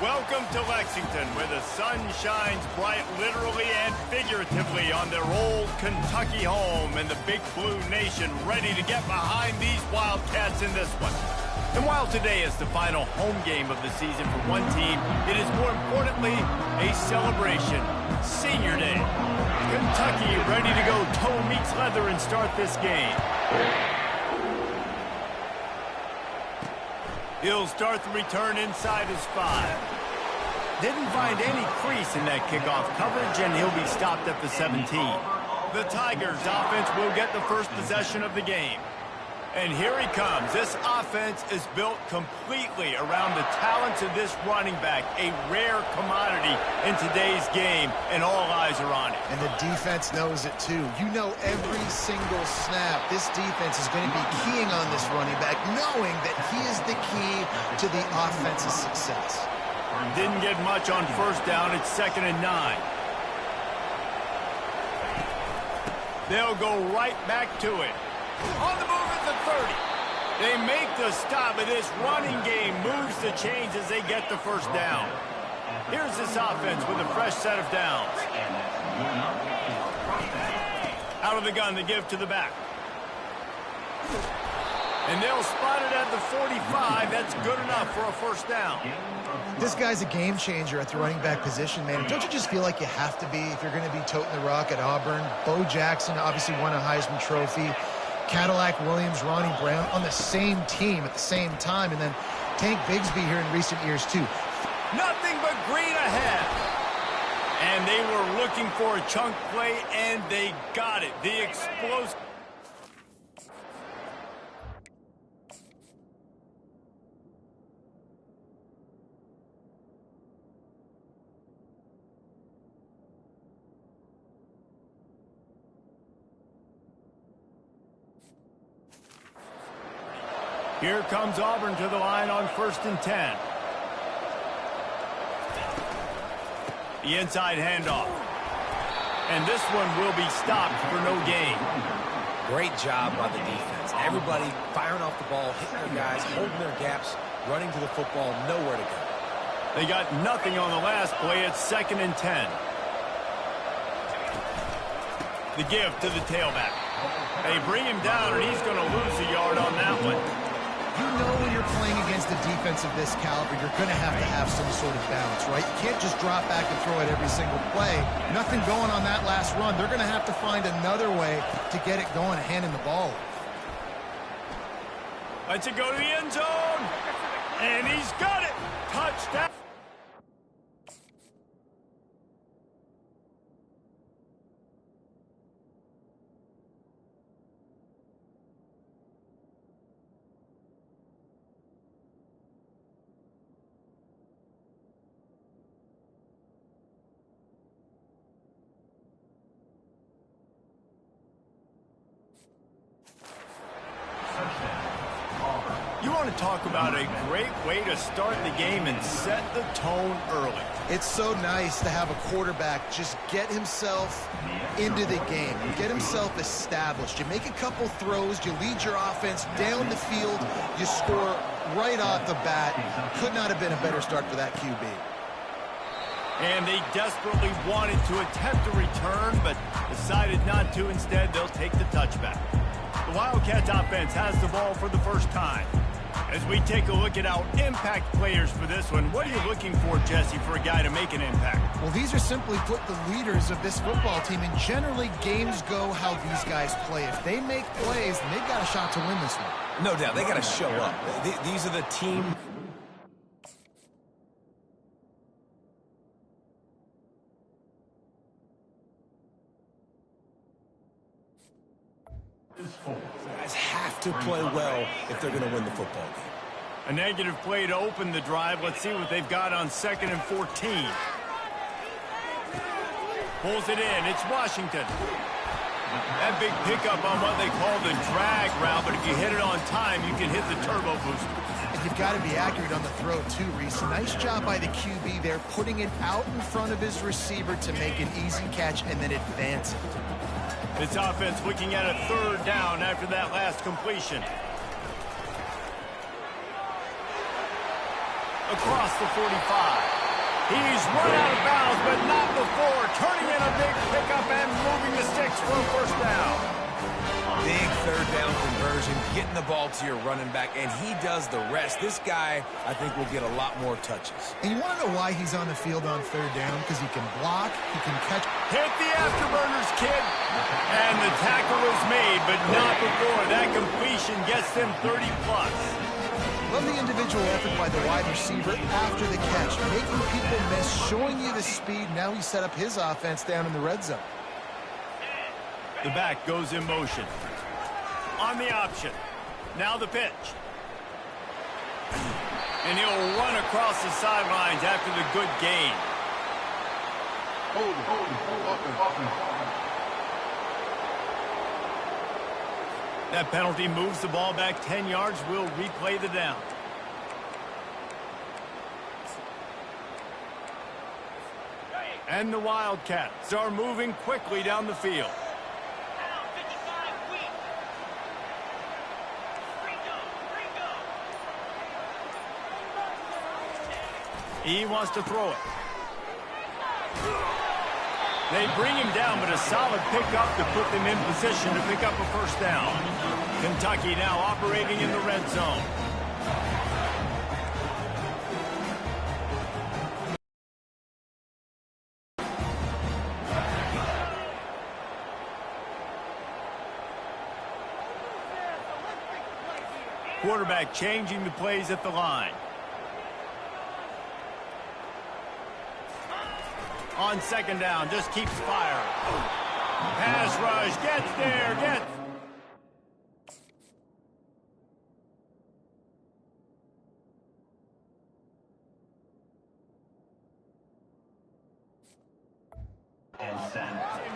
Welcome to Lexington, where the sun shines bright literally and figuratively on their old Kentucky home, and the Big Blue Nation ready to get behind these Wildcats in this one. And while today is the final home game of the season for one team, it is more importantly a celebration. Senior Day. Kentucky ready to go toe meets leather and start this game. He'll start the return inside his 5. Didn't find any crease in that kickoff coverage, and he'll be stopped at the 17. The Tigers offense will get the first possession of the game. And here he comes. This offense is built completely around the talents of this running back, a rare commodity in today's game, and all eyes are on it. And the defense knows it too. You know every single snap, this defense is going to be keying on this running back, knowing that he is the key to the offense's success. Didn't get much on first down. It's 2nd and 9. They'll go right back to it. On the move at the 30. They make the stop, and this running game moves the chains as they get the first down. Here's this offense with a fresh set of downs. Out of the gun, they give to the back. And they'll spot it at the 45. That's good enough for a first down. This guy's a game changer at the running back position, man. Don't you just feel like you have to be if you're going to be toting the rock at Auburn? Bo Jackson obviously won a Heisman Trophy. Cadillac Williams, Ronnie Brown on the same team at the same time. And then Tank Bigsby here in recent years, too. Nothing but green ahead. And they were looking for a chunk play, and they got it. The explosive. Here comes Auburn to the line on 1st and 10. The inside handoff. And this one will be stopped for no gain. Great job by the defense. Everybody firing off the ball, hitting their guys, holding their gaps, running to the football, nowhere to go. They got nothing on the last play. It's 2nd and 10. The give to the tailback. They bring him down, and he's going to lose a yard on that one. You know when you're playing against a defense of this caliber, you're going to have some sort of balance, right? You can't just drop back and throw it every single play. Nothing going on that last run. They're going to have to find another way to get it going, handing the ball. Let's it go to the end zone. And he's got it. Touchdown. You want to talk about a great way to start the game and set the tone early. It's so nice to have a quarterback just get himself into the game, get himself established. You make a couple throws, you lead your offense down the field, you score right off the bat. Could not have been a better start for that QB. And they desperately wanted to attempt a return, but decided not to. Instead, they'll take the touchback. The Wildcats offense has the ball for the first time. As we take a look at our impact players for this one, what are you looking for, Jesse, for a guy to make an impact? Well, these are simply put the leaders of this football team, and generally games go how these guys play. If they make plays, then they've got a shot to win this one. No doubt, they got to show up. These are the team. Guys have to play well if they're going to win the football game. A negative play to open the drive. Let's see what they've got on 2nd and 14. Pulls it in. It's Washington. That big pickup on what they call the drag route, but if you hit it on time, you can hit the turbo booster. And you've got to be accurate on the throw, too, Reese. Nice job by the QB there, putting it out in front of his receiver to make an easy catch and then advance it. This offense looking at a 3rd down after that last completion. Across the 45. He's run out of bounds, but not before turning in a big pickup and moving the sticks for a first down. Big third down conversion, getting the ball to your running back, and he does the rest. This guy, I think, will get a lot more touches. And you want to know why he's on the field on third down? Because he can block, he can catch. Hit the afterburners, kid. And the tackle is made, but not before. That completion gets them 30-plus. Love the individual effort by the wide receiver after the catch, making people miss, showing you the speed. Now he set up his offense down in the red zone. The back goes in motion. On the option. Now the pitch. And he'll run across the sidelines after the good gain. That penalty moves the ball back 10 yards. We'll replay the down. And the Wildcats are moving quickly down the field. He wants to throw it. They bring him down, but a solid pickup to put them in position to pick up a first down. Kentucky now operating in the red zone. Quarterback changing the plays at the line. On second down, just keeps firing. Pass rush, gets there, gets.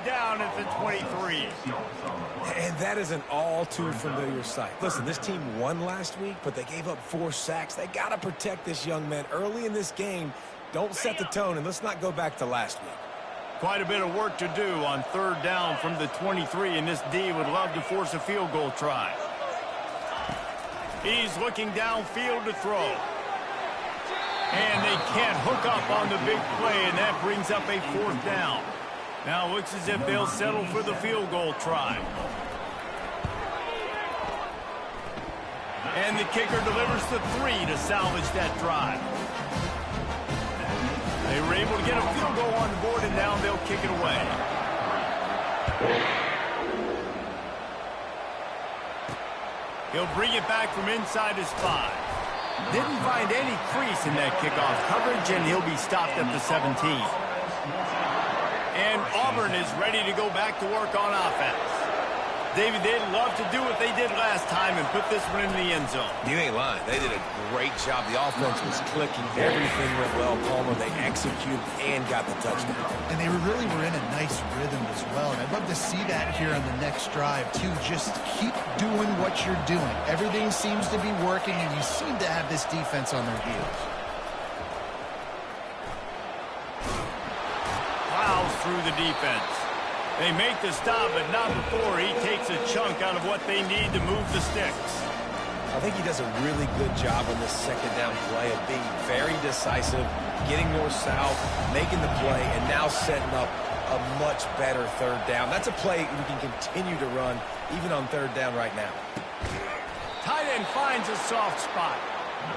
Down at the 23. And that is an all too familiar sight. Listen, this team won last week, but they gave up 4 sacks. They got to protect this young man early in this game. Don't set the tone, and let's not go back to last week. Quite a bit of work to do on third down from the 23, and this D would love to force a field goal try. He's looking downfield to throw. And they can't hook up on the big play, and that brings up a fourth down. Now it looks as if they'll settle for the field goal try. And the kicker delivers the 3 to salvage that drive. They were able to get a field goal on the board, and now they'll kick it away. He'll bring it back from inside his 5. Didn't find any crease in that kickoff coverage, and he'll be stopped at the 17. And Auburn is ready to go back to work on offense. David, they'd love to do what they did last time and put this one in the end zone. You ain't lying. They did a great job. The offense was clicking. Everything went well. Palmer, they executed and got the touchdown. And they really were in a nice rhythm as well. And I'd love to see that here on the next drive, too. Just keep doing what you're doing. Everything seems to be working, and you seem to have this defense on their heels. Plows through the defense. They make the stop, but not before he takes a chunk out of what they need to move the sticks. I think he does a really good job on this second down play of being very decisive, getting north-south, making the play, and now setting up a much better third down. That's a play we can continue to run even on third down right now. Tight end finds a soft spot.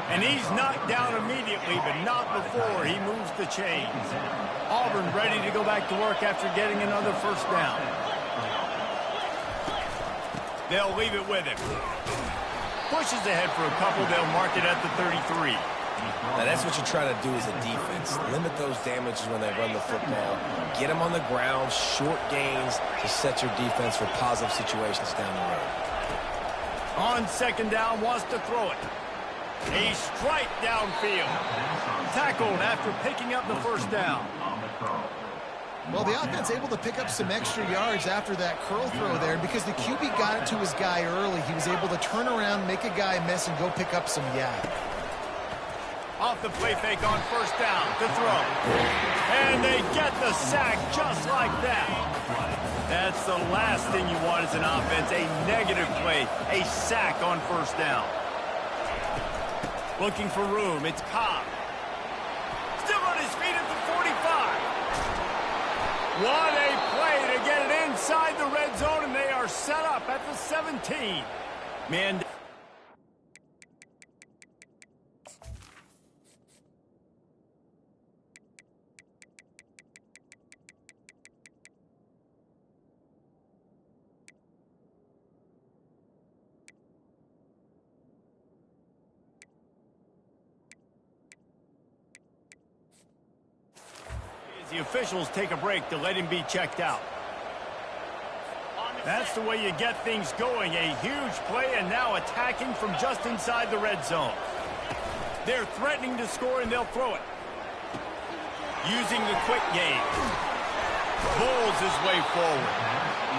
And he's knocked down immediately, but not before he moves the chains. Auburn ready to go back to work after getting another first down. They'll leave it with him. Pushes ahead for a couple. They'll mark it at the 33. Now, that's what you try to do as a defense. Limit those damages when they run the football. Get them on the ground, short gains to set your defense for positive situations down the road. On second down, wants to throw it. A strike downfield. Tackled after picking up the first down. Well, the offense able to pick up some extra yards after that curl throw there because the QB got it to his guy early. He was able to turn around, make a guy miss, and go pick up some yak. Off the play fake on first down to throw. And they get the sack just like that. That's the last thing you want as an offense, a negative play, a sack on first down. Looking for room, it's Cobb. Still on his feet at the What a play to get it inside the red zone, and they are set up at the 17. Man. The officials take a break to let him be checked out. That's the way you get things going. A huge play, and now attacking from just inside the red zone. They're threatening to score, and they'll throw it. Using the quick game. Bowls his way forward.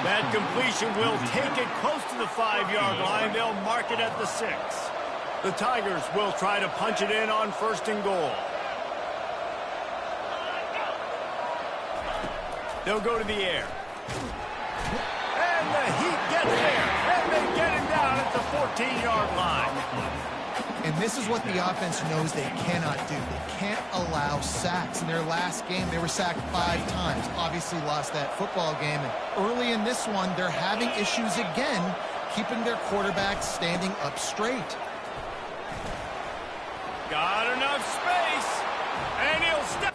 That completion will take it close to the 5-yard line. They'll mark it at the 6. The Tigers will try to punch it in on 1st and goal. They'll go to the air. And the Heat gets there. And they get him down at the 14-yard line. And this is what the offense knows they cannot do. They can't allow sacks. In their last game, they were sacked 5 times. Obviously lost that football game. And early in this one, they're having issues again, keeping their quarterback standing up straight. Got enough space. And he'll step.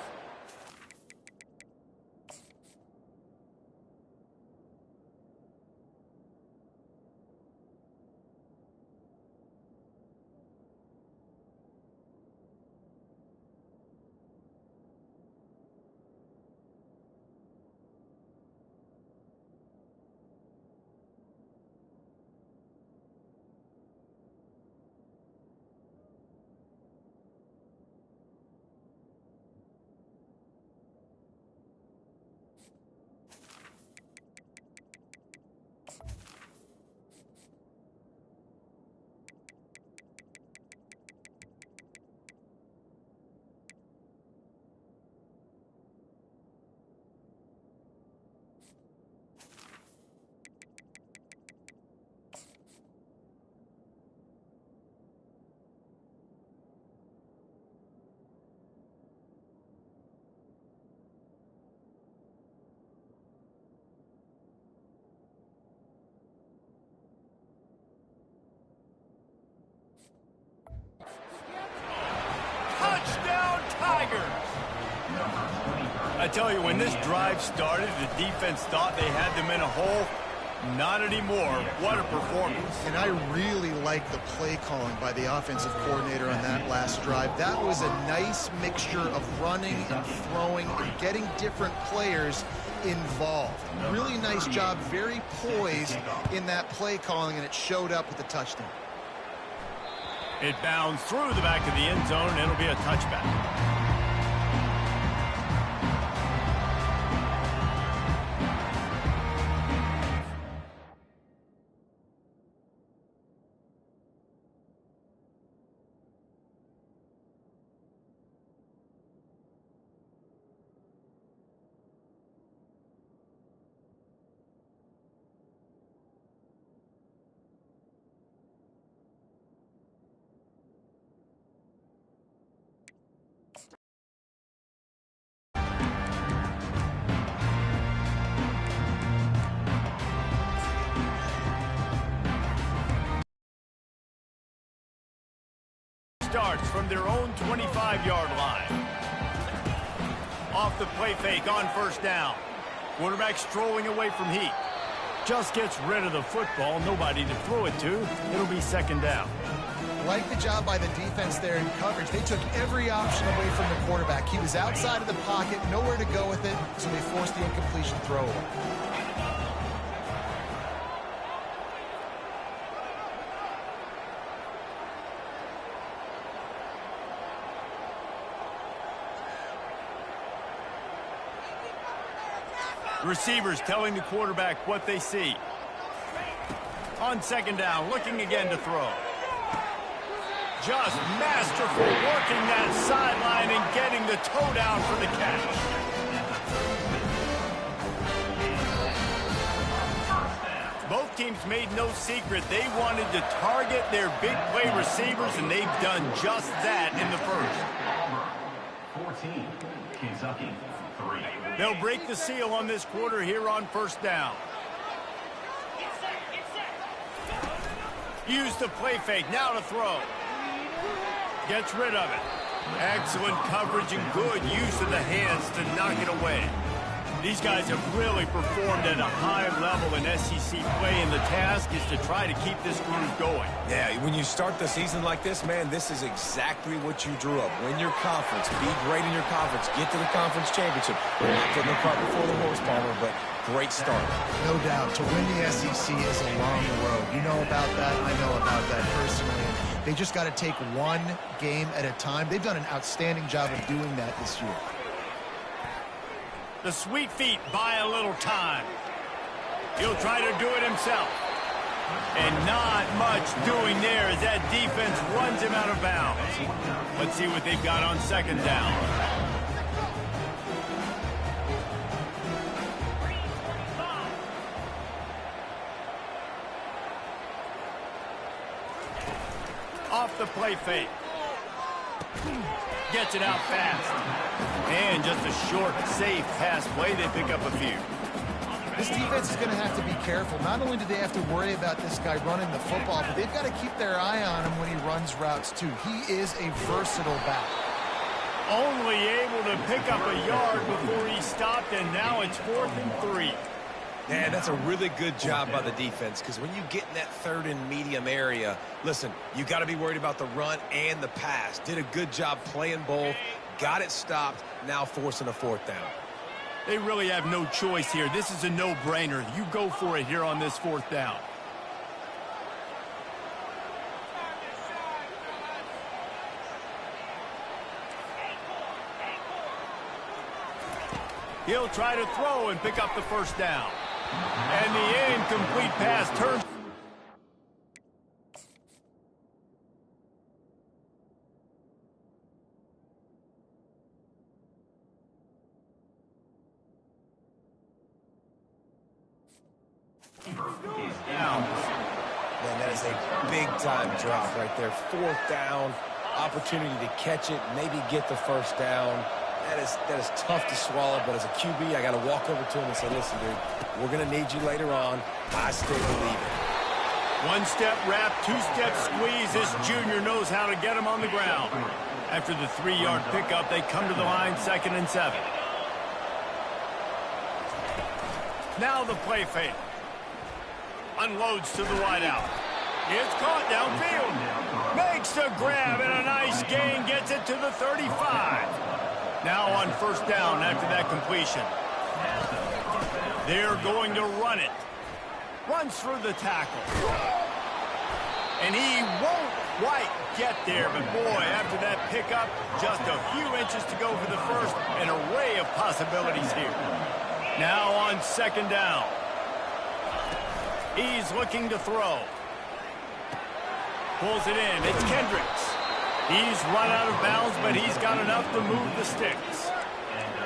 I tell you, when this drive started, the defense thought they had them in a hole. Not anymore. What a performance. And I really like the play calling by the offensive coordinator on that last drive. That was a nice mixture of running and throwing and getting different players involved. Really nice job, very poised in that play calling, and it showed up with the touchdown. It bounds through the back of the end zone, and it'll be a touchback. Starts from their own 25-yard line. Off the play fake on first down. Quarterback strolling away from Heat. Just gets rid of the football. Nobody to throw it to. It'll be second down. Like the job by the defense there in coverage. They took every option away from the quarterback. He was outside of the pocket, nowhere to go with it, so they forced the incompletion throw away. Receivers telling the quarterback what they see. On second down, looking again to throw. Just masterful working that sideline and getting the toe down for the catch. Both teams made no secret they wanted to target their big play receivers, and they've done just that in the first. 14, Kentucky 3. They'll break the seal on this quarter here on first down. Use the play fake, now to throw. Gets rid of it. Excellent coverage and good use of the hands to knock it away. These guys have really performed at a high level in SEC play, and the task is to try to keep this groove going. Yeah, when you start the season like this, man, this is exactly what you drew up. Win your conference, be great in your conference, get to the conference championship. We're not putting the cart before the horse, Palmer, but great start. No doubt. To win the SEC is a long road. You know about that. I know about that personally. They just got to take one game at a time. They've done an outstanding job of doing that this year. The sweet feet buy a little time. He'll try to do it himself. And not much doing there as that defense runs him out of bounds. Let's see what they've got on second down. Off the play fake. Gets it out fast. And just a short, safe pass play. They pick up a few. This defense is going to have to be careful. Not only do they have to worry about this guy running the football, but they've got to keep their eye on him when he runs routes, too. He is a versatile back. Only able to pick up a yard before he stopped, and now it's 4th and 3. Yeah, that's a really good job by the defense, because when you get in that third and medium area, listen, you got to be worried about the run and the pass. Did a good job playing both, got it stopped, now forcing a 4th down. They really have no choice here. This is a no-brainer. You go for it here on this 4th down. He'll try to throw and pick up the first down. And the incomplete pass turns. Man, that is a big-time drop right there. 4th down, opportunity to catch it, maybe get the first down. That is tough to swallow, but as a QB, I got to walk over to him and say, listen, dude, we're going to need you later on. I still believe it. One-step wrap, two-step squeeze. This junior knows how to get him on the ground. After the 3-yard pickup, they come to the line, 2nd and 7. Now the play fake. Unloads to the wideout. It's caught downfield. Makes the grab and a nice gain. Gets it to the 35. Now on first down after that completion. They're going to run it. Runs through the tackle. And he won't quite get there, but boy, after that pickup, just a few inches to go for the first. An array of possibilities here. Now on second down. He's looking to throw. Pulls it in. It's Kendricks. He's run out of bounds, but he's got enough to move the sticks.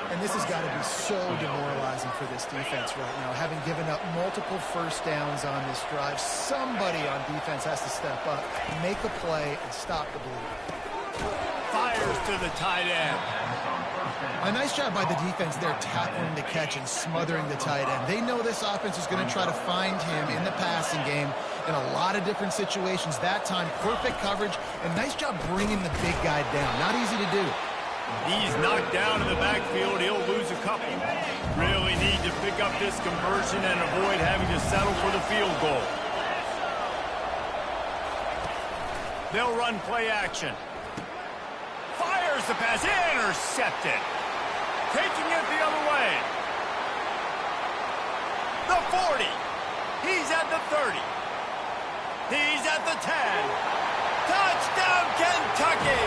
And this has got to be so demoralizing for this defense right now. Having given up multiple first downs on this drive, somebody on defense has to step up, make a play, and stop the bleeding. Fires to the tight end. A nice job by the defense there, tackling the catch and smothering the tight end. They know this offense is going to try to find him in the passing game in a lot of different situations. That time, perfect coverage, and nice job bringing the big guy down. Not easy to do. He's knocked down in the backfield. He'll lose a couple. Really need to pick up this conversion and avoid having to settle for the field goal. They'll run play action. Fires the pass. Intercepted. Taking it the other way. The 40. He's at the 30. He's at the 10. Touchdown, Kentucky!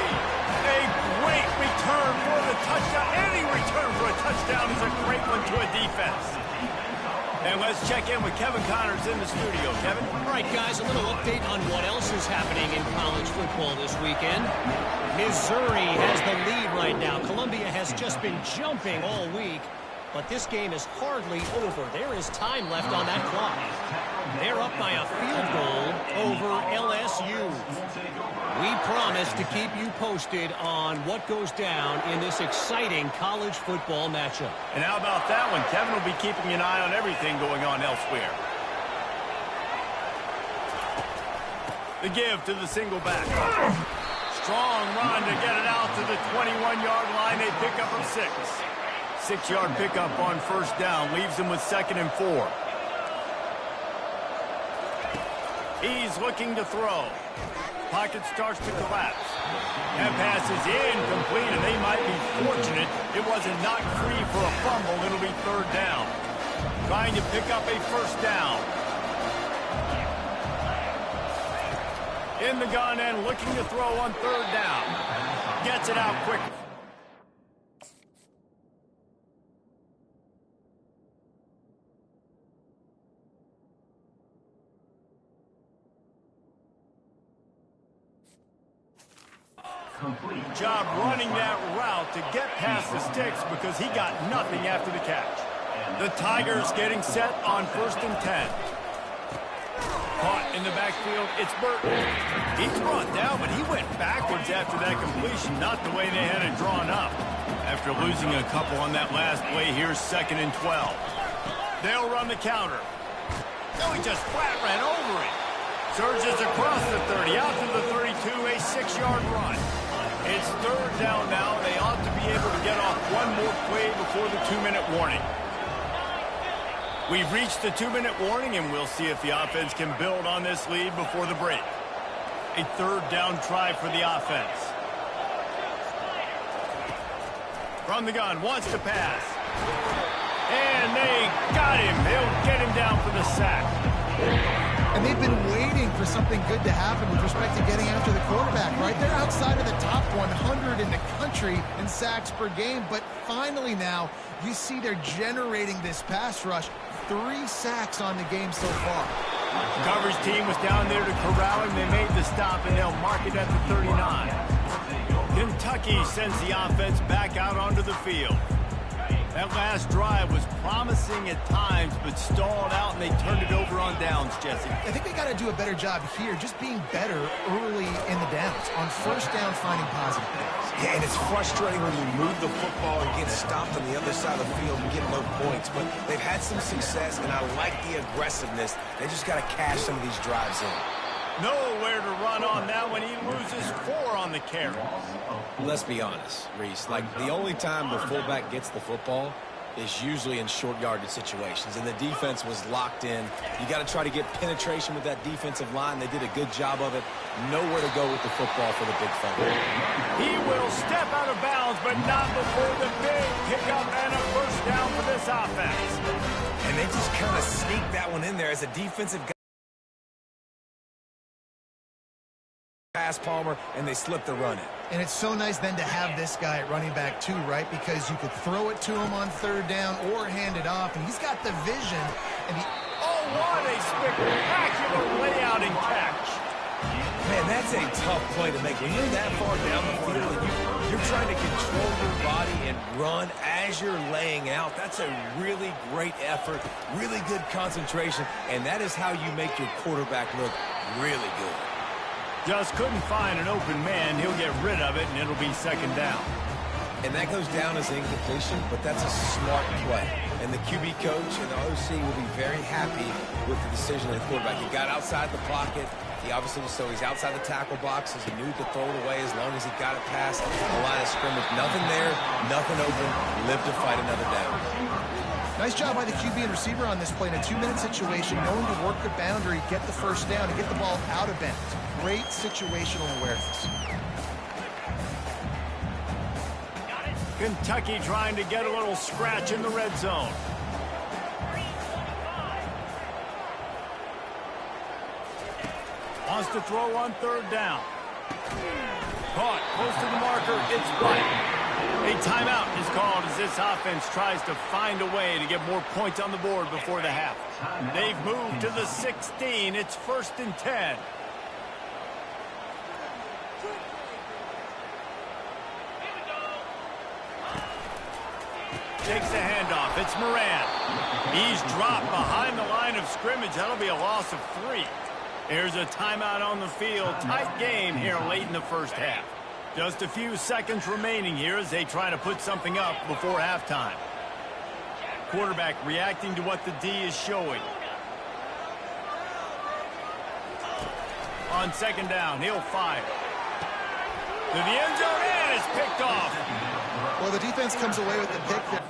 A great return for the touchdown. Any return for a touchdown is a great one to a defense. And let's check in with Kevin Connors in the studio. Kevin? All right, guys, a little update on what else is happening in college football this weekend. Missouri has the lead right now. Columbia has just been jumping all week. But this game is hardly over. There is time left on that clock. They're up by a field goal over LSU. We promise to keep you posted on what goes down in this exciting college football matchup. And how about that one? Kevin will be keeping an eye on everything going on elsewhere. The give to the single back. Strong run to get it out to the 21-yard line. They pick up a 6. 6-yard pickup on first down. Leaves them with 2nd and 4. He's looking to throw. Pocket starts to collapse. That pass is incomplete, and they might be fortunate it wasn't knocked free for a fumble. It'll be 3rd down. Trying to pick up a first down. In the gun and looking to throw on 3rd down. Gets it out quickly. Job running that route to get past the sticks because he got nothing after the catch. The Tigers getting set on 1st and 10. Caught in the backfield, it's Burton. He's brought down, but he went backwards after that completion, not the way they had it drawn up. After losing a couple on that last play, here's 2nd and 12. They'll run the counter. No, he just flat ran over it. Surges across the 30, out to the 32, a 6-yard run. It's 3rd down now. They ought to be able to get off one more play before the 2-minute warning. We've reached the 2-minute warning, and we'll see if the offense can build on this lead before the break. A 3rd down try for the offense. From the gun, wants to pass. And they got him. They'll get him down for the sack. And they've been waiting for something good to happen with respect to getting after the quarterback, right? They're outside of the top 100 in the country in sacks per game, but finally now you see they're generating this pass rush. 3 sacks on the game so far. The coverage team was down there to corral him. They made the stop, and they'll mark it at the 39. Kentucky sends the offense back out onto the field. That last drive was promising at times, but stalled out, and they turned it over on downs, Jesse. I think they got to do a better job here, just being better early in the downs. On first down, finding positive things. Yeah, and it's frustrating when you move the football and get stopped on the other side of the field and get no points. But they've had some success, and I like the aggressiveness. They just got to cash some of these drives in. Nowhere to run on that when he loses 4 on the carry. Let's be honest, Reese. Like, the only time the fullback gets the football is usually in short yardage situations, and the defense was locked in. You got to try to get penetration with that defensive line. They did a good job of it. Nowhere to go with the football for the big fella. He will step out of bounds, but not before the big pickup and a first down for this offense. And they just kind of sneaked that one in there as a defensive guy. Pass Palmer, and they slip the run in. And it's so nice then to have this guy at running back too, right? Because you could throw it to him on 3rd down or hand it off, and he's got the vision. And oh, what a spectacular layout and catch. Man, that's a tough play to make. When you're that far down the field and you're trying to control your body and run as you're laying out, that's a really great effort, really good concentration, and that is how you make your quarterback look really good. Just couldn't find an open man. He'll get rid of it, and it'll be 2nd down. And that goes down as incompletion, but that's a smart play. And the QB coach and the OC will be very happy with the decision of the quarterback. He got outside the pocket. He obviously was, so he's outside the tackle boxes. He knew he could throw it away as long as he got it past the line of scrimmage. Nothing there, nothing open. Live to fight another down. nice job by the QB and receiver on this play in a 2-minute situation, knowing to work the boundary, get the first down, and get the ball out of bounds. Great situational awareness. Kentucky trying to get a little scratch in the red zone. Wants to throw on 3rd down. Caught close to the marker. It's right. A timeout is called as this offense tries to find a way to get more points on the board before the half. They've moved to the 16. It's 1st and 10. Takes the handoff. It's Moran. He's dropped behind the line of scrimmage. That'll be a loss of 3. Here's a timeout on the field. Tight game here late in the first half. Just a few seconds remaining here as they try to put something up before halftime. Quarterback reacting to what the D is showing. On second down, he'll fire. To the end zone, and it's picked off. Well, the defense comes away with the pick there.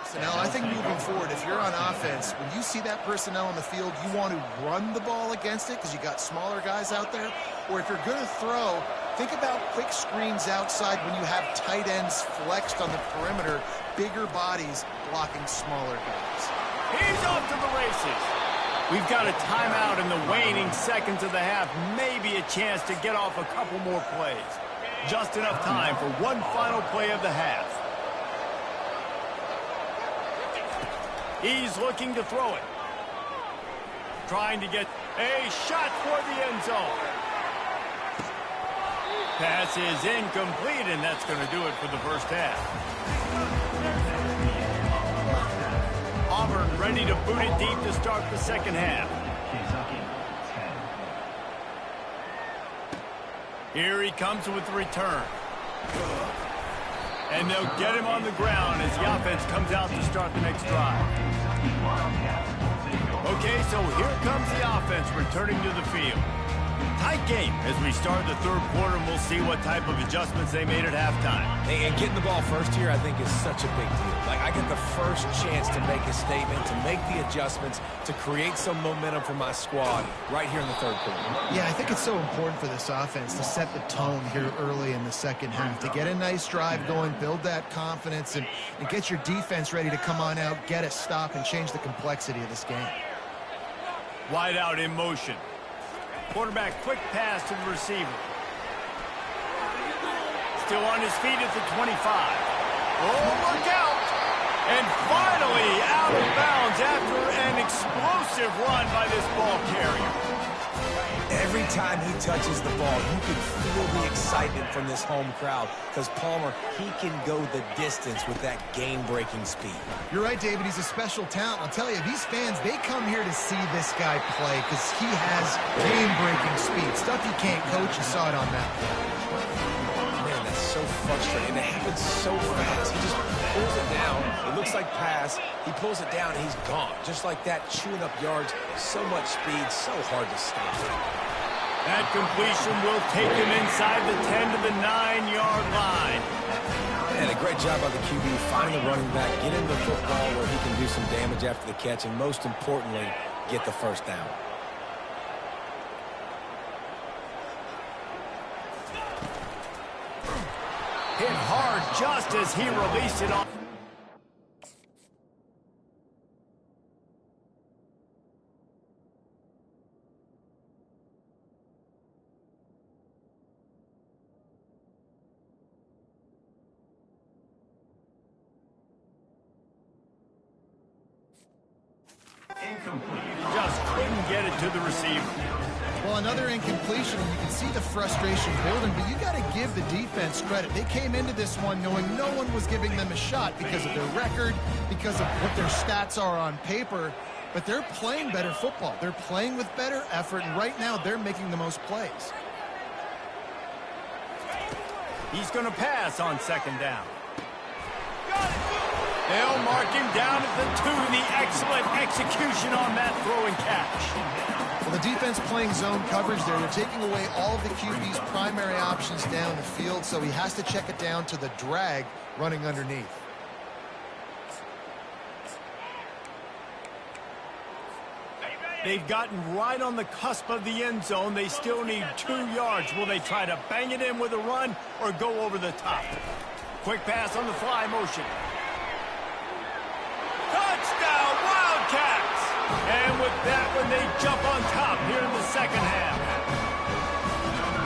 Personnel, I think moving forward, if you're on offense, when you see that personnel on the field, you want to run the ball against it because you got smaller guys out there. Or if you're going to throw, think about quick screens outside when you have tight ends flexed on the perimeter, bigger bodies blocking smaller guys. He's off to the races. We've got a timeout in the waning seconds of the half. Maybe a chance to get off a couple more plays. Just enough time for one final play of the half. He's looking to throw it. Trying to get a shot for the end zone. Pass is incomplete, and that's going to do it for the first half. Auburn ready to boot it deep to start the second half. Here he comes with the return. And they'll get him on the ground as the offense comes out to start the next drive. Okay, so here comes the offense returning to the field. Tight game as we start the third quarter, and we'll see what type of adjustments they made at halftime. And getting the ball first here, I think, is such a big deal. Like, I get the first chance to make a statement, to make the adjustments, to create some momentum for my squad right here in the third quarter. Yeah, I think it's so important for this offense to set the tone here early in the second half, to get a nice drive going, build that confidence, and get your defense ready to come on out, get a stop, and change the complexity of this game. Wide out in motion. Quarterback quick pass to the receiver. Still on his feet at the 25. Oh, look out! And finally out of bounds after an explosive run by this ball carrier. Every time he touches the ball, you can feel the excitement from this home crowd because Palmer, he can go the distance with that game-breaking speed. You're right, David. He's a special talent. I'll tell you, these fans, they come here to see this guy play because he has game-breaking speed. Stuff you can't coach. You saw it on that play. Man, that's so frustrating. It happens so fast. He just pulls it down. It looks like pass. He pulls it down, and he's gone. Just like that, chewing up yards. So much speed, so hard to stop. That completion will take him inside the 10 to the 9-yard line. And a great job by the QB finding the running back, get him the football where he can do some damage after the catch, and most importantly, get the first down. Hit hard just as he released it on. Just couldn't get it to the receiver. Well, another incompletion, and you can see the frustration building, but you got to give the defense credit. They came into this one knowing no one was giving them a shot because of their record, because of what their stats are on paper, but they're playing better football. They're playing with better effort, and right now they're making the most plays. He's going to pass on second down. They'll mark him down at the 2. The excellent execution on that throw and catch. Well, the defense playing zone coverage there. They're taking away all of the QB's primary options down the field, so he has to check it down to the drag running underneath. They've gotten right on the cusp of the end zone. They still need 2 yards. Will they try to bang it in with a run or go over the top? Quick pass on the fly motion. Touchdown, Wildcats! And with that one, they jump on top here in the second half.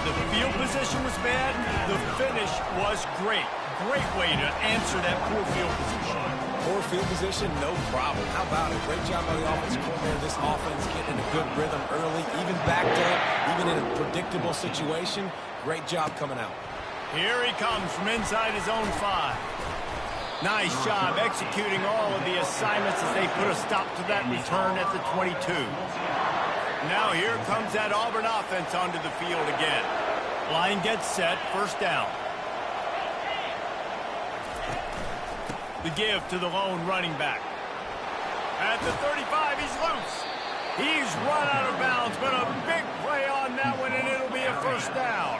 The field position was bad, the finish was great. Great way to answer that poor field position. Poor field position, no problem. How about it? Great job by the offensive coordinator. This offense getting in a good rhythm early, even backed up, even in a predictable situation. Great job coming out. Here he comes from inside his own 5. Nice job executing all of the assignments as they put a stop to that return at the 22. Now here comes that Auburn offense onto the field again. Line gets set, first down. The give to the lone running back. At the 35, he's loose. He's run out of bounds, but a big play on that one, and it'll be a first down.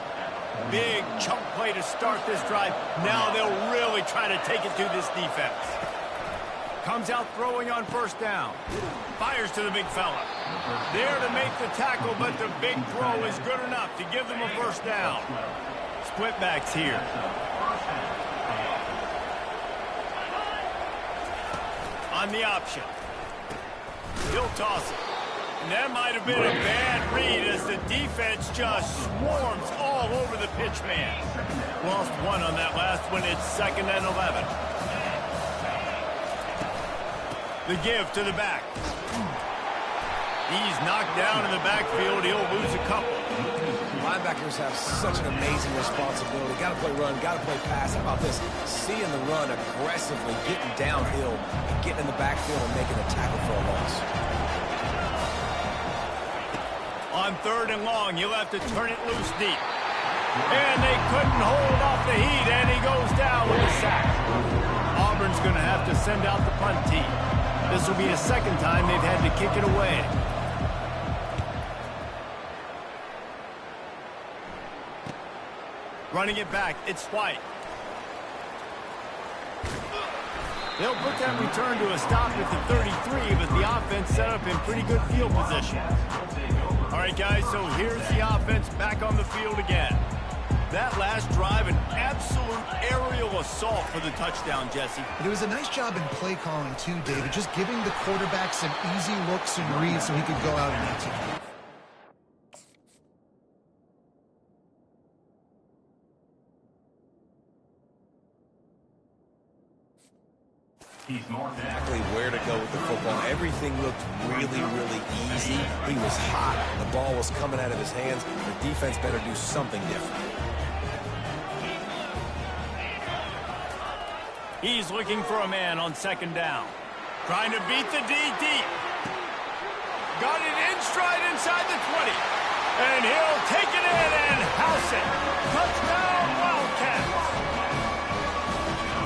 Big chunk play to start this drive. Now they'll really try to take it to this defense. Comes out throwing on first down. Fires to the big fella. There to make the tackle, but the big throw is good enough to give them a first down. Split backs here. On the option. He'll toss it. And that might have been a bad read as the defense just swarms all over the pitch man. Lost one on that last one. It's 2nd and 11. The give to the back. He's knocked down in the backfield. He'll lose a couple. Linebackers have such an amazing responsibility. Got to play run, got to play pass. How about this? Seeing the run aggressively, getting downhill, and getting in the backfield and making a tackle for a loss. On 3rd and long, you'll have to turn it loose deep. And they couldn't hold off the heat, and he goes down with a sack. Auburn's going to have to send out the punt team. This will be the 2nd time they've had to kick it away. Running it back, it's White. They'll put that return to a stop at the 33, but the offense set up in pretty good field position. All right, guys, so here's the offense back on the field again. That last drive, an absolute aerial assault for the touchdown, Jesse. But it was a nice job in play calling, too, David, just giving the quarterback some easy looks and reads so he could go out and execute. Exactly where to go with the football. Everything looked really, really easy. He was hot. The ball was coming out of his hands. The defense better do something different. He's looking for a man on 2nd down. Trying to beat the D deep. Got it in stride inside the 20. And he'll take it in and house it. Touchdown, Wildcats.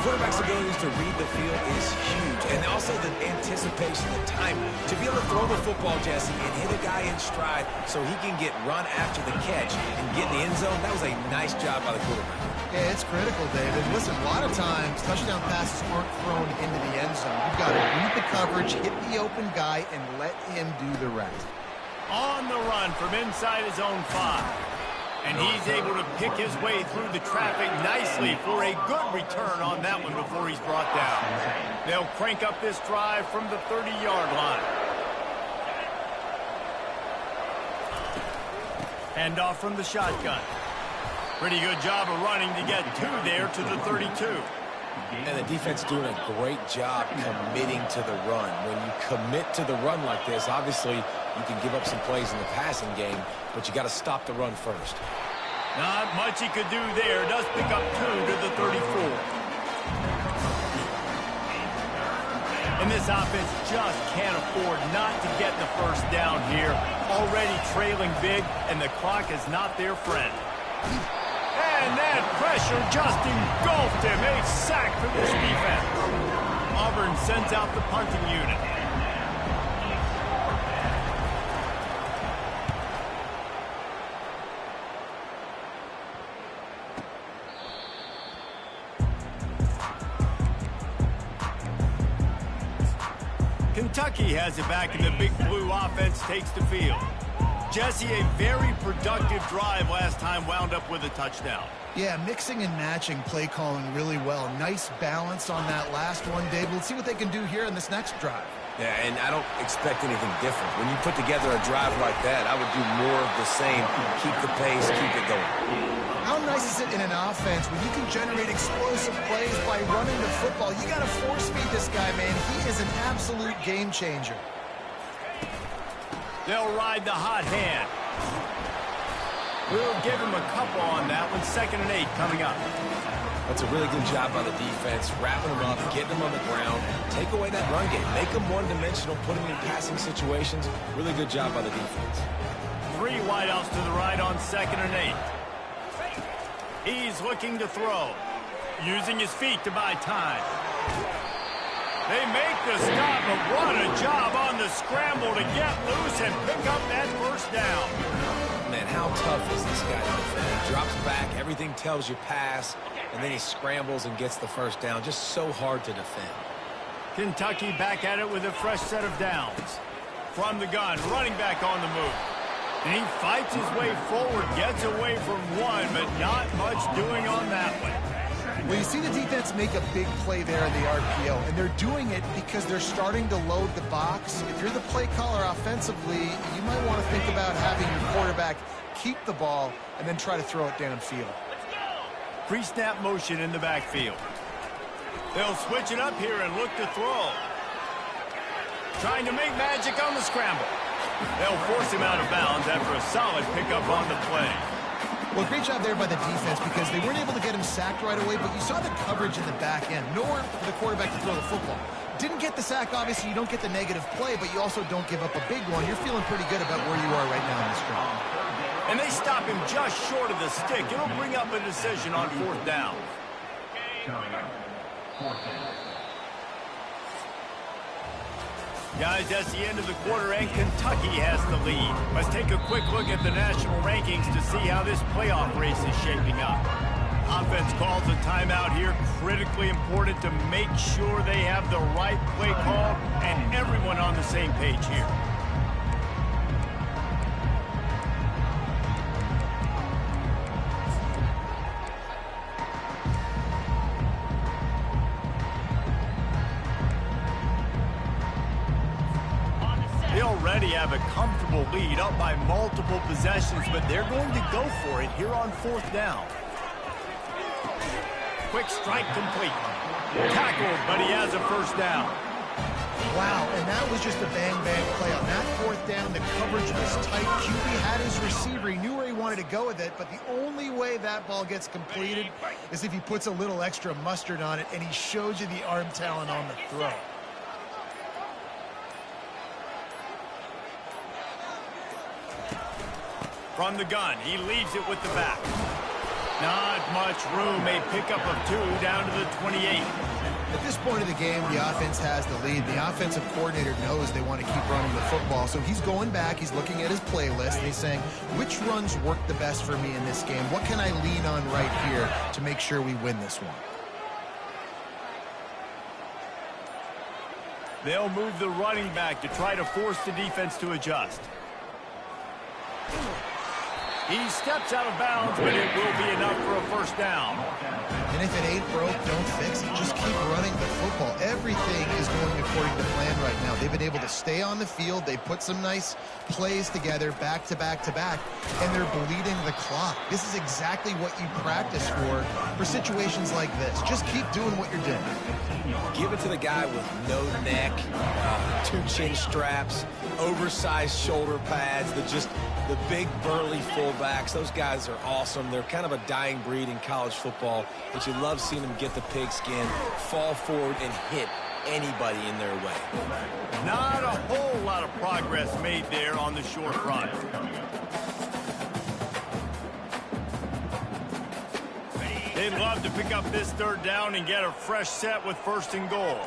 Quarterback's abilities to read the field is huge. And also the anticipation, the time to be able to throw the football, Jesse, and hit a guy in stride so he can get run after the catch and get in the end zone. That was a nice job by the quarterback. Yeah, it's critical, David. Listen, a lot of times touchdown passes aren't thrown into the end zone. You've got to read the coverage, hit the open guy, and let him do the rest. On the run from inside his own 5. And he's able to pick his way through the traffic nicely for a good return on that one before he's brought down. They'll crank up this drive from the 30-yard line. Handoff from the shotgun. Pretty good job of running to get 2 there to the 32. And the defense doing a great job committing to the run. When you commit to the run like this, obviously you can give up some plays in the passing game, but you got to stop the run first. Not much he could do there. Does pick up 2 to the 34. And this offense just can't afford not to get the first down here. Already trailing big, and the clock is not their friend. And that pressure just engulfed him. A sack for this defense. Auburn sends out the punting unit. Kentucky has it back, and the Big Blue offense takes the field. Jesse, a very productive drive last time, wound up with a touchdown. Yeah, mixing and matching play calling really well. Nice balance on that last one, Dave. Let's see what they can do here in this next drive. Yeah, and I don't expect anything different. When you put together a drive like that, I would do more of the same. Keep the pace, keep it going. How nice is it in an offense when you can generate explosive plays by running the football? You got to force feed this guy, man. He is an absolute game changer. They'll ride the hot hand. We'll give him a couple on that one. 2nd and 8 coming up. That's a really good job by the defense, wrapping them up, getting them on the ground, take away that run game, make them one-dimensional, put them in passing situations. Really good job by the defense. 3 wideouts to the right on 2nd and 8. He's looking to throw, using his feet to buy time. They make the stop, but what a job on the scramble to get loose and pick up that first down. Man, how tough is this guy to defend? He drops back, everything tells you pass, and then he scrambles and gets the first down. Just so hard to defend. Kentucky back at it with a fresh set of downs. From the gun, running back on the move. And he fights his way forward, gets away from one, but not much doing on that one. Well, you see the defense make a big play there in the RPO, and they're doing it because they're starting to load the box. If you're the play caller offensively, you might want to think about having your quarterback keep the ball and then try to throw it downfield. Pre-snap motion in the backfield. They'll switch it up here and look to throw. Trying to make magic on the scramble. They'll force him out of bounds after a solid pickup on the play. Well, great job there by the defense because they weren't able to get him sacked right away, but you saw the coverage in the back end. Nowhere for the quarterback to throw the football. Didn't get the sack, obviously. You don't get the negative play, but you also don't give up a big one. You're feeling pretty good about where you are right now in this drive. And they stop him just short of the stick. It'll bring up a decision on 4th down. Guys, that's the end of the quarter, and Kentucky has the lead. Let's take a quick look at the national rankings to see how this playoff race is shaping up. Offense calls a timeout here. Critically important to make sure they have the right play call and everyone on the same page here. They already have a comfortable lead, up by multiple possessions, but they're going to go for it here on 4th down. Quick strike complete. Tackled, but he has a first down. Wow, and that was just a bang-bang play. On that 4th down, the coverage was tight. QB had his receiver. He knew where he wanted to go with it, but the only way that ball gets completed is if he puts a little extra mustard on it, and he shows you the arm talent on the throw. From the gun, he leaves it with the back. Not much room, a pickup of 2 down to the 28. At this point of the game, the offense has the lead. The offensive coordinator knows they want to keep running the football, so he's going back, he's looking at his playlist, and he's saying, which runs work the best for me in this game? What can I lean on right here to make sure we win this one? They'll move the running back to try to force the defense to adjust. He steps out of bounds, but it will be enough for a first down. And if it ain't broke, don't fix it. Just keep running the football. Everything is going according to plan right now. They've been able to stay on the field. They put some nice plays together, back to back to back, and they're bleeding the clock. This is exactly what you practice for situations like this. Just keep doing what you're doing. Give it to the guy with no neck, 2 chin straps, oversized shoulder pads, the big burly fullbacks. Those guys are awesome. They're kind of a dying breed in college football, but you love seeing them get the pigskin, fall forward, and hit anybody in their way. Not a whole lot of progress made there on the short run. They'd love to pick up this 3rd down and get a fresh set with 1st and goal.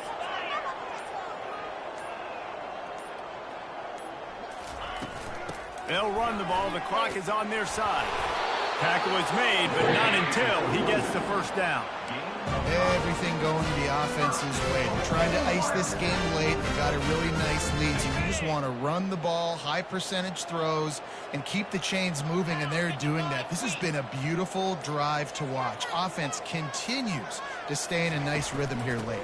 They'll run the ball. The clock is on their side. Tackle is made, but not until he gets the first down. Everything going the offense's way. They're trying to ice this game late. They got a really nice lead. So you just want to run the ball, high percentage throws, and keep the chains moving, and they're doing that. This has been a beautiful drive to watch. Offense continues to stay in a nice rhythm here late.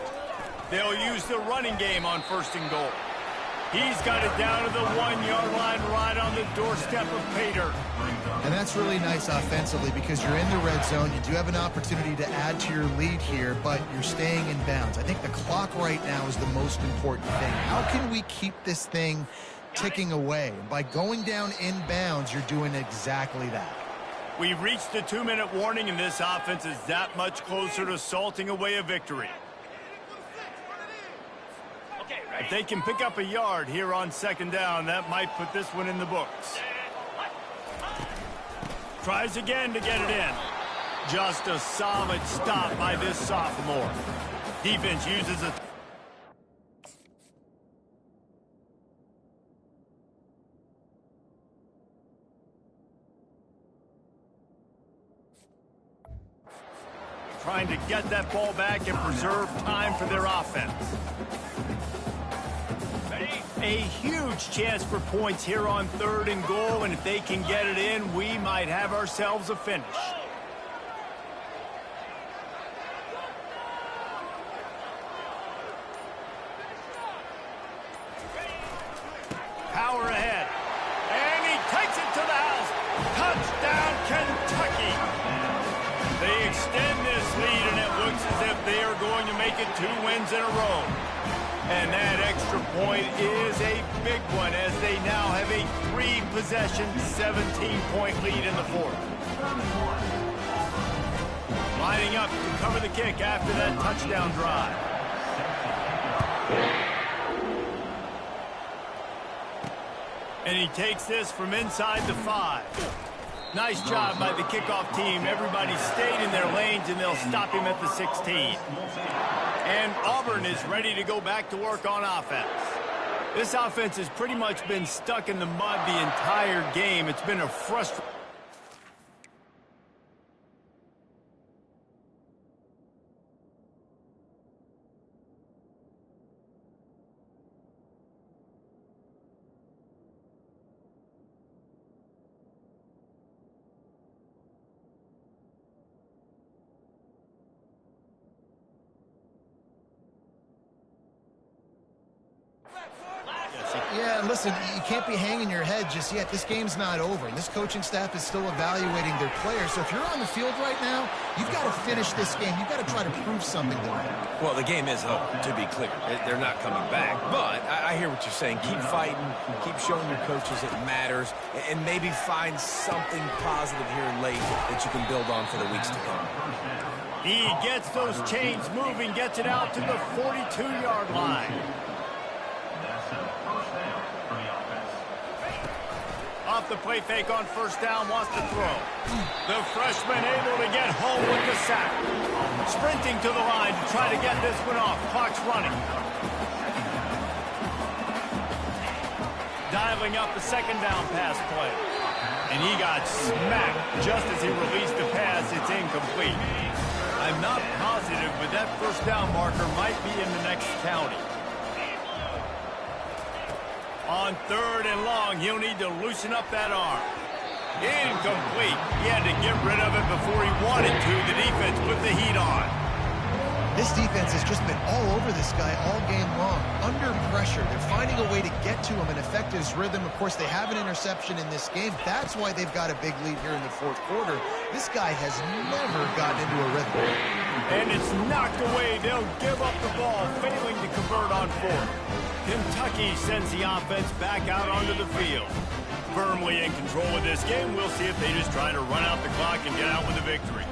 They'll use the running game on 1st and goal. He's got it down to the 1-yard line right on the doorstep of Pater. And that's really nice offensively because you're in the red zone. You do have an opportunity to add to your lead here, but you're staying in bounds. I think the clock right now is the most important thing. How can we keep this thing ticking away? By going down in bounds, you're doing exactly that. We've reached the 2-minute warning, and this offense is that much closer to salting away a victory. If they can pick up a yard here on 2nd down, that might put this one in the books. Tries again to get it in. Just a solid stop by this sophomore. Defense uses a... trying to get that ball back and preserve time for their offense. A huge chance for points here on 3rd and goal, and if they can get it in, we might have ourselves a finish. Power ahead, and he takes it to the house. Touchdown, Kentucky! They extend this lead, and it looks as if they are going to make it 2 wins in a row. And that extra point is a big one as they now have a 3-possession, 17-point lead in the 4th. Lining up to cover the kick after that touchdown drive. And he takes this from inside the 5. Nice job by the kickoff team. Everybody stayed in their lanes, and they'll stop him at the 16. And Auburn is ready to go back to work on offense. This offense has pretty much been stuck in the mud the entire game. It's been a frustrating... Yeah, and listen, you can't be hanging your head just yet. This game's not over, and this coaching staff is still evaluating their players. So if you're on the field right now, you've got to finish this game. You've got to try to prove something to them. Well, the game is over, to be clear. They're not coming back. But I hear what you're saying. Keep fighting. Keep showing your coaches it matters. And maybe find something positive here late that you can build on for the weeks to come. He gets those chains moving, gets it out to the 42-yard line. Off the play fake on 1st down, wants to throw. The freshman able to get home with the sack. Sprinting to the line to try to get this one off. Clock's running. Dialing up the 2nd down pass play. And he got smacked just as he released the pass. It's incomplete. I'm not positive, but that 1st down marker might be in the next county. On 3rd and long, he'll need to loosen up that arm. Incomplete. He had to get rid of it before he wanted to. The defense put the heat on. This defense has just been all over this guy all game long. Under pressure. They're finding a way to get to him and affect his rhythm. Of course, they have an interception in this game. That's why they've got a big lead here in the 4th quarter. This guy has never gotten into a rhythm. And it's knocked away. They'll give up the ball, failing to convert on 4th. Kentucky sends the offense back out onto the field. Firmly in control of this game. We'll see if they just try to run out the clock and get out with a victory.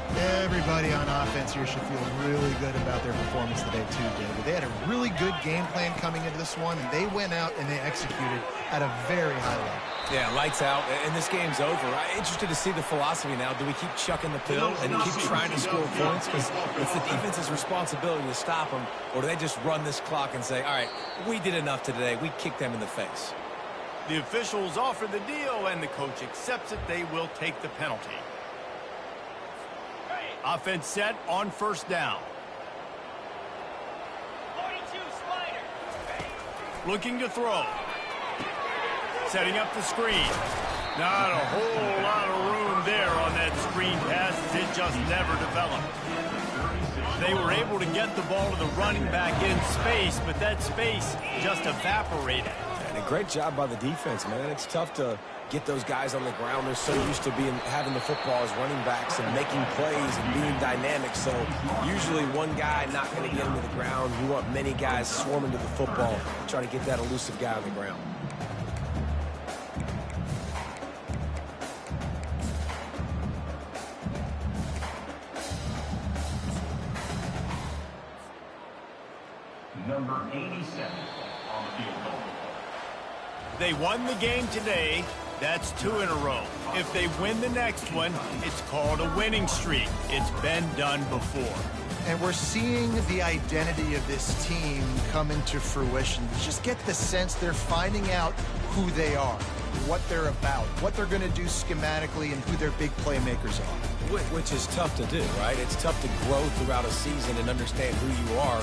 Everybody on offense here should feel really good about their performance today, too, David. They had a really good game plan coming into this one, and they went out and they executed at a very high level. Yeah, lights out, and this game's over. I'm interested to see the philosophy now. Do we keep chucking the pill and keep trying to score points? Because it's the defense's responsibility to stop them, or do they just run this clock and say, all right, we did enough today. We kicked them in the face. The officials offer the deal, and the coach accepts it. They will take the penalty. Offense set on 1st down. 42 slider. Looking to throw. Setting up the screen. Not a whole lot of room there on that screen pass as it just never developed. They were able to get the ball to the running back in space, but that space just evaporated. And a great job by the defense, man. It's tough to get those guys on the ground. They're so used to having the football as running backs and making plays and being dynamic. So usually one guy not going to get him to the ground. You want many guys swarming to the football, trying to get that elusive guy on the ground. Number 87 on the field goal. They won the game today. That's 2 in a row. If they win the next one, it's called a winning streak. It's been done before. And we're seeing the identity of this team come into fruition. You just get the sense they're finding out who they are, what they're about, what they're going to do schematically, and who their big playmakers are. Which is tough to do, right? It's tough to grow throughout a season and understand who you are